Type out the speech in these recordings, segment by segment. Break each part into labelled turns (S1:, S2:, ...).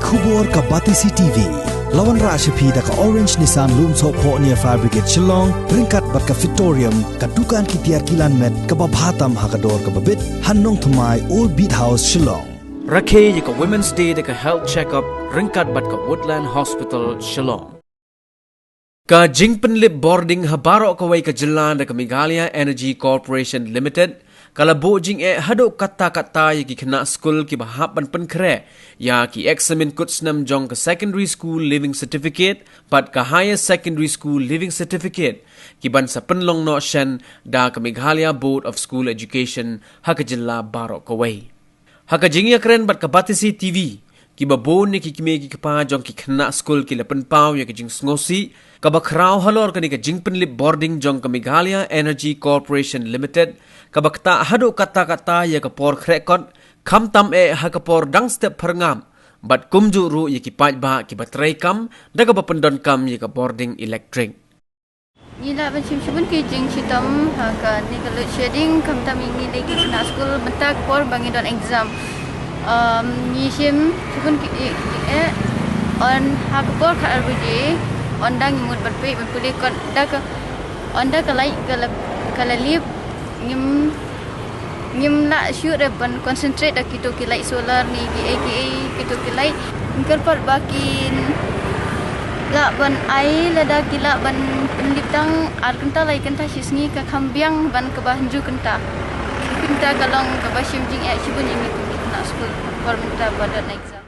S1: Khubor ka Batisi TV. Lawan Rashapi da ka Orange Nissan Loom So Po near Fire Brigade Shillong, Ringkat bat ka Victorium, ka Dukan ki Tiar Kilan Met, ka Babhatam Hakador ka Babit, Hannong Thamai Old Beat House Shillong.
S2: Rakhe ka Women's Day da ka health checkup, Ringkat bat ka Woodland Hospital Shillong. Ka Jingpenlip Boarding habaro ka way ka Jalan da ka Meghalaya Energy Corporation Limited, kalabo jing hadok kata-kata ki kena school ki bahapan penkre ya ki examen kutsnam jong ka secondary school living certificate pat ka higher secondary school living certificate ki ban sa penlong no shen da ka Meghalaya Board of School Education hakajilla baro ka way hakajing ya kren bat ka Batisi TV ki babon ni ki kime ki pa jong ki kena school ki lapen pau ya ki jing ngosi ka bakraw halor ka ni ka Jingpenlip Boarding jong ka Meghalaya Energy Corporation Limited kabakta hado kata-kata ya kapor krekot kam tam hakapor dang step perngam bat kumju ru ya kipaj ba ki baterai kam daga bapendon kam ya ka boarding electric
S3: Ila macam sebun ke jing sitam ka ni kalau shading kam tam ini lagi kena school bentak por bangi don exam ni sim sebun ke on hakapor ka arbuje on dang imut berpe berpulih kon dak on dak kalai kalip ngim la shoot ban concentrate dak kita kilai solar ni aka kita kilai ingkar bakin la ban ai la dak kila ban penliptang ar kenta lai kenta sisngi ka kambiang ban ke banju kenta kalong ke basim jing sibun ini kena school for minta badan exam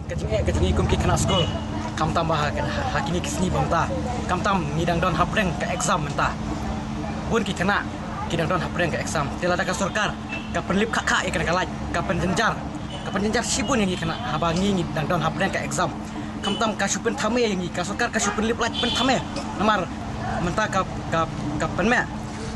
S4: kecing kum ki kena school kam tambah hakini kisni bangta kam tam ngidang don hapreng ke exam menta bun ki kena kidang don hapreng ke exam tela da ka sarkar ka penlip kakak ikan kalaj ka penjenjar sibun yang kena habangi ngidang don hapreng ke exam kam tam ka supen thame yang ka sarkar ka supen lip laj pen thame namar menta ka penme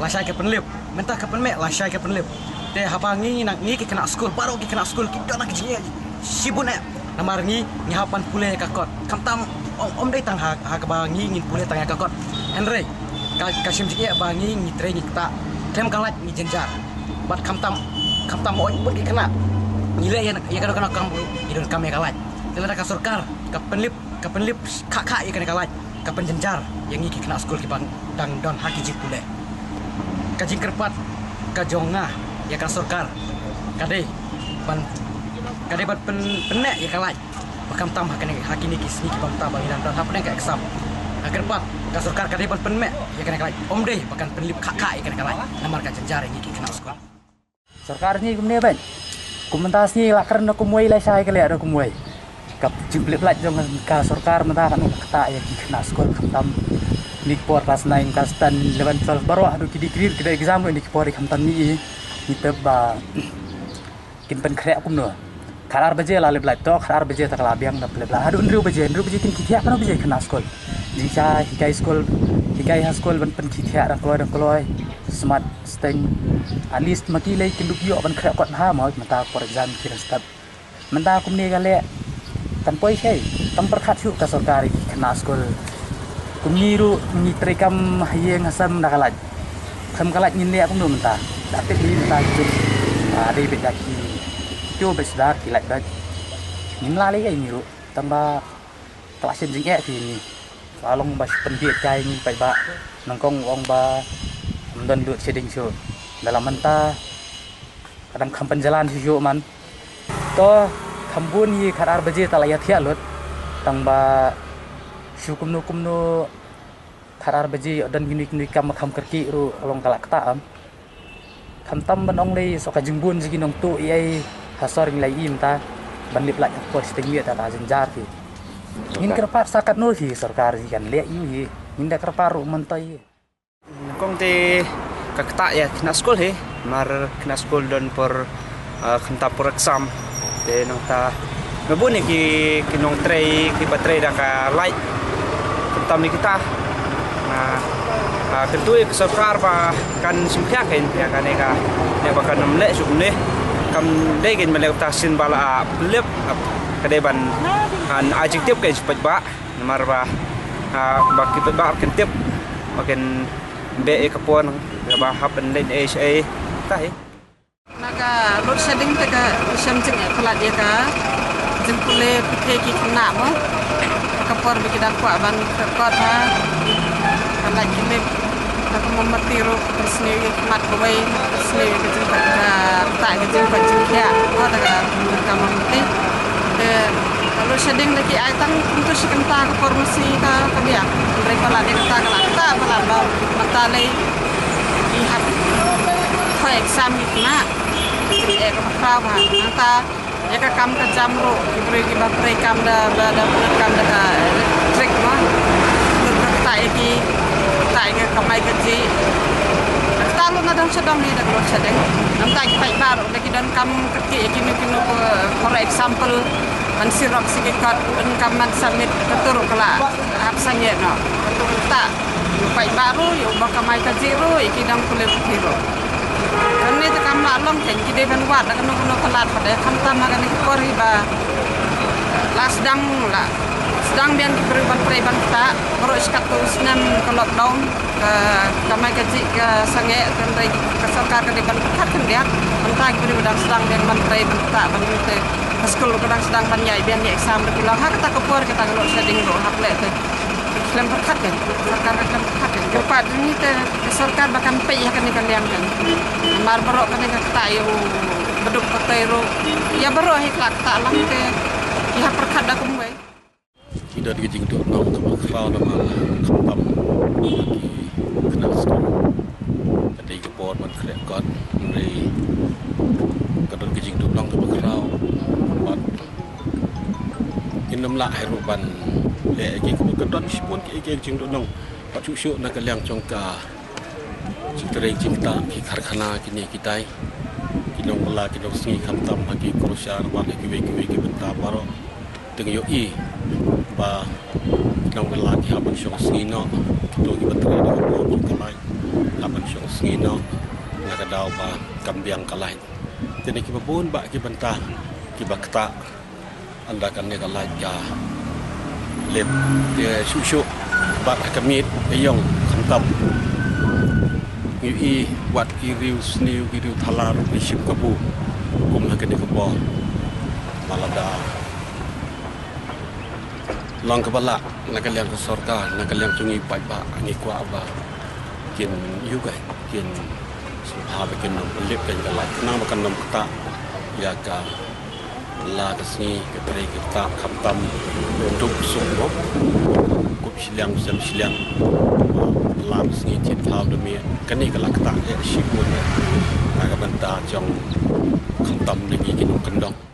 S4: la syai ka penlip menta ka penme la syai ka penlip te habangi nak ni ki kena school baru ki kena school ki don nak jinge sibun namar ni hapan pule ka kot kam tam om dai tang ha ka bangi ngin pule tang ka kot enre ka sim jinge bangi ngi tre ni ta kem kalat ni jenjar bat kam tam oi pun kena nilai ya kena kam idon kam ya kalat tela ka sarkar ka penlip kakak ya kena kalat ka penjenjar yang ni kena school ki bang dang don haki jip pule ka jingkerpat ka jonga ya ka sarkar kade bat penek ya kalat bakam tam haki ni kisni ki bang ta bang dan hapne ka exam agar pat ka sarkar kade ban penmek ya kena kalat om deh bahkan penlip kakak ya kena kalat namar ka jenjar yang ni kena school
S5: sarkar ni kumne ban komentas ni la karena kumoi la sai kale ada kumoi kap jublip laj jong ka sarkar menta kan kata ya kena school tam ni por kelas 9 kelas 10 11 12 baru adu kidi kita exam ni por kam ni teba kin pen krek kumno karar baje la le blaj to karar baje tak la biang na blaj adu ndru baje kin kitia kan baje kena school jika hikai school ban pen kitia dan koloi smart steng at least maki lay kinduk yo ban krek kot ha mau menta for exam kiran step menta kumne gale tan poi sei tam perkhat chu ka sarkari kena school kumniru ni trekam hayeng hasam nakalaj kham kalaj ni le kumno menta dapat ni menta chu ade bedaki tu besar kilaj bag nin la le ni ru tamba klasen jing ni balong bas pendiet kai ni pai ba nangkong ong ba dan lut seding show dalam menta kadang kampan jalan show man to kambun yi karar baje talaya thia lut tangba kumno karar baje dan gini kam kerki ru long kalak ta am kam tam ban ong lei so ka jingbun jigi nong tu ai hasor ngi lai im ta ban lip lak por sting ta jenjar ki ngin kerpar sakat no hi sarkar ji kan le yu hi ngin da kerpar ru mentai
S6: kong te kakta ya kena school he mar kena school don por khanta por exam te nong ta ngabun ni ki nong tray ki baterai da ka light tam ni kita kentu ke sarkar ba kan sumkhya ken ya kan ka ne ba kan namle sum ne kam dei gen male ta sin bala lep kade ban an adjective ke cepat ba mar ba ki ba kentip makin be kapon ba happen len HA ta he
S7: naga load shedding ta ka samjing khala dia ka jempule peki kena mo kapor bikidang kwa ban kota kana kini aku memetiru perseni mat bawai perseni kejumpa tak kejumpa jengkia oh daga kamu mesti kalau sedang lagi aitan untuk si kenta kapor mesti ka dia mereka lah dia kata kelata malah mata lay ihap kau exam ikna jadi ekor apa nanta ya kam ke jamro diberi baterai kam da kam da elektrik mah tak ke kamai kerja kalau nadang sedang ni dah kalau sedang nanti kita baru lagi dan kam kerja kini for example man sirok sikikat dan kaman samit ketur kala absanya no ketur tak baik baru yo bakamai kerja ro ikidang kulit hero kan ni kam malong kan kide ban wat nak no kelat pada kamta makan ikor hiba sedang bian diberi ban tak baru iskatu senam ke lockdown ke kamai kerja ke sange dan ke sarkar ke ban kat kan dia mentah diberi badang sedang bian menteri ban tak ban itu sekolah kadang sedang banyak bian di exam berkilau hak kita kepor kita kalau seding ro hak le tu klaim berkat kan sarkar klaim berkat kan cepat ni te sarkar bahkan pay akan dikalian kan mar berok kan kita yo beduk kotero ya berok hiklat tak lang te ya berkat dak kumwe
S8: tidak diging tu nong tu crowd nama kampam lagi kena sekolah tadi kepor man krek kon meri kadang diging tu nong tu crowd buat inam lah heruban le lagi kadang sipun diging tu nong pak cucu nak kaliang congka cinteri cinta ki karkhana kini kitai kinong bala kinong singi kamtam lagi kurusar buat kiwe bentar baru tengyo i ba nong lagi haban syong sino to gi bateri do ko kalai haban syong sino nga daw ba kambiang kalai tini ki babun ba ki banta ki bakta anda kan ne kalai ka lep dia syushu ba kamit eyong kantam i wat ki riu sniu ki riu thalar ni ship kabu kum ha kan ko bo malada long kepala nak kalian ke sorka nak kalian cungi pak ni kuat apa kin juga kin subha bikin nom lip kan galai nang makan nom kata ya ka la kesni ke teri kita khamtam untuk sumo kup siliang la kesni cit thau demi kan ni kalak ta ya shipun agak banta jong khamtam lagi kin kendong